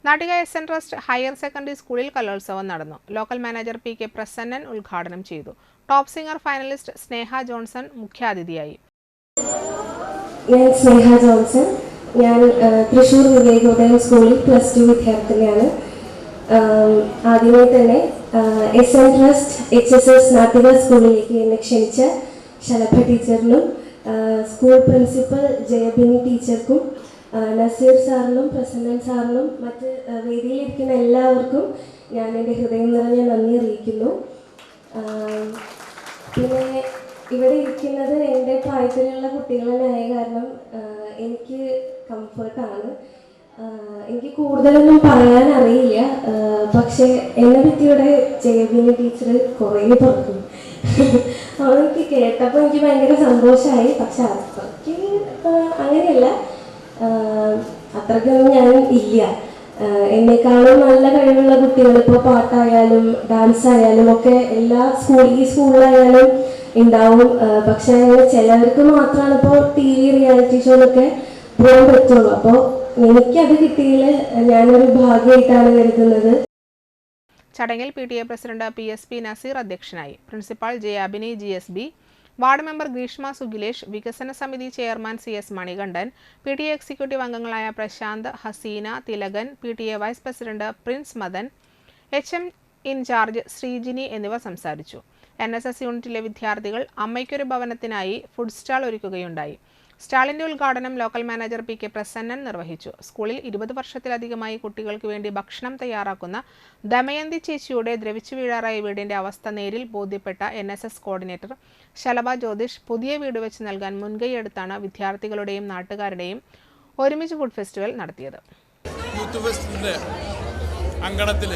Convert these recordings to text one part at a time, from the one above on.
Nattika SN. Trust higher secondary സ്കൂളിൽ കലോത്സവം നടന്നു. Local manager PK. പ്രസന്നൻ ഉദ്ഘാടനം ചെയ്തു. Top singer finalist Sneha Johnson മുഖ്യാതിഥിയായി. ഞാൻ സ്നേഹ ജോൺസൺ. ഞാൻ തൃശ്ശൂർ വിവേകോദയം സ്കൂളിൽ +2 വിദ്യാർത്ഥിനിയാണ്. ആദ്യമേ തന്നെ എസ്.എൻ. ട്രസ്റ്റ് HSS നാട്ടിക സ്കൂളിലേക്ക് എന്നെ ക്ഷണിച്ച ശലഭ ടീച്ചറിനും സ്കൂൾ പ്രിൻസിപ്പൽ ജയബിനി ടീച്ചർക്കും നസീർ സാറിനും പ്രസന്നൻ സാറിനും മറ്റ് വേദിയിലിരിക്കുന്ന എല്ലാവർക്കും ഞാൻ എൻ്റെ ഹൃദയം നിറഞ്ഞ നന്ദി അറിയിക്കുന്നു. പിന്നെ ഇവിടെ ഇരിക്കുന്നത് എൻ്റെ പ്രായത്തിലുള്ള കുട്ടികളായ കാരണം എനിക്ക് കംഫർട്ടാണ്. എനിക്ക് കൂടുതലൊന്നും പറയാൻ അറിയില്ല. പക്ഷേ എന്നെ പറ്റിയുടെ ജയബിനി ടീച്ചർ കുറേ പറഞ്ഞു. അവർക്ക് കേട്ടപ്പോൾ എനിക്ക് ഭയങ്കര സന്തോഷമായി. പക്ഷെ അത്രയ്ക്ക് അങ്ങനെയല്ല, അത്രയ്ക്കൊന്നും ഞാൻ ഇല്ല. എന്നെക്കാളും നല്ല കഴിവുള്ള കുട്ടികൾ ഇപ്പോൾ പാട്ടായാലും ഡാൻസ് ആയാലും ഒക്കെ ഈ സ്കൂളിലായാലും ഉണ്ടാവും. പക്ഷെ ചിലവർക്ക് മാത്രമാണ് ഇപ്പോൾ TV റിയാലിറ്റി ഷോയിലൊക്കെ പോകാൻ പറ്റുള്ളൂ. അപ്പോൾ എനിക്കത് കിട്ടിയതിൽ ഞാനൊരു ഭാഗ്യമായിട്ടാണ് കരുതുന്നത്. ചടങ്ങിൽ PTA പ്രസിഡന്റ് PSP നസീർ അധ്യക്ഷനായി. Principal Jayabini GSB, ward member Greeshma Sugilesh, വികസന സമിതി chairman CS Manikandan, PTA executive അംഗങ്ങളായ Prashanth, Haseena, Thilakan, PTA vice president Prince Madan, HM in charge Sreejini എന്നിവർ സംസാരിച്ചു. NSS യൂണിറ്റിലെ വിദ്യാർത്ഥികൾ അമ്മയ്ക്കൊരു ഭവനത്തിനായി ഫുഡ് സ്റ്റാൾ ഒരുക്കുകയുണ്ടായി. സ്റ്റാളിന്റെ ഉദ്ഘാടനം ലോക്കൽ മാനേജർ P.K. പ്രസന്നൻ നിർവഹിച്ചു. സ്കൂളിൽ 20 വർഷത്തിലധികമായി കുട്ടികൾക്ക് വേണ്ടി ഭക്ഷണം തയ്യാറാക്കുന്ന ദമയന്തി ചേച്ചിയുടെ ദ്രവിച്ചു വീഴാറായ വീടിന്റെ അവസ്ഥ നേരിൽ ബോധ്യപ്പെട്ട NSS കോർഡിനേറ്റർ ശലഭ ജ്യോതിഷ് പുതിയ വീട് വെച്ച് നൽകാൻ മുൻകൈയെടുത്താണ് വിദ്യാർത്ഥികളുടെയും നാട്ടുകാരുടെയും ഒരുമിച്ച് ഫുഡ് ഫെസ്റ്റിവൽ നടത്തിയത്. യൂത്ത് ഫെസ്റ്റിന്റെ അങ്കണത്തിൽ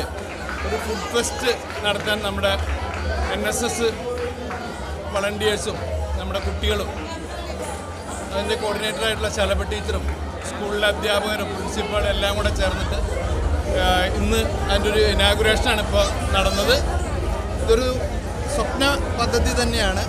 ഒരു ഫുഡ് ഫെസ്റ്റ് നടത്താൻ നമ്മുടെ NSS വളണ്ടിയേഴ്സും നമ്മുടെ കുട്ടികളും അതിൻ്റെ കോർഡിനേറ്ററായിട്ടുള്ള ശലഭ ടീച്ചറും സ്കൂളിലെ അധ്യാപകരും പ്രിൻസിപ്പാളും എല്ലാം കൂടെ ചേർന്നിട്ട് ഇന്ന് അതിൻ്റെ ഒരു ഇനാഗുറേഷനാണ് ഇപ്പോൾ നടന്നത്. ഇതൊരു സ്വപ്ന പദ്ധതി തന്നെയാണ്.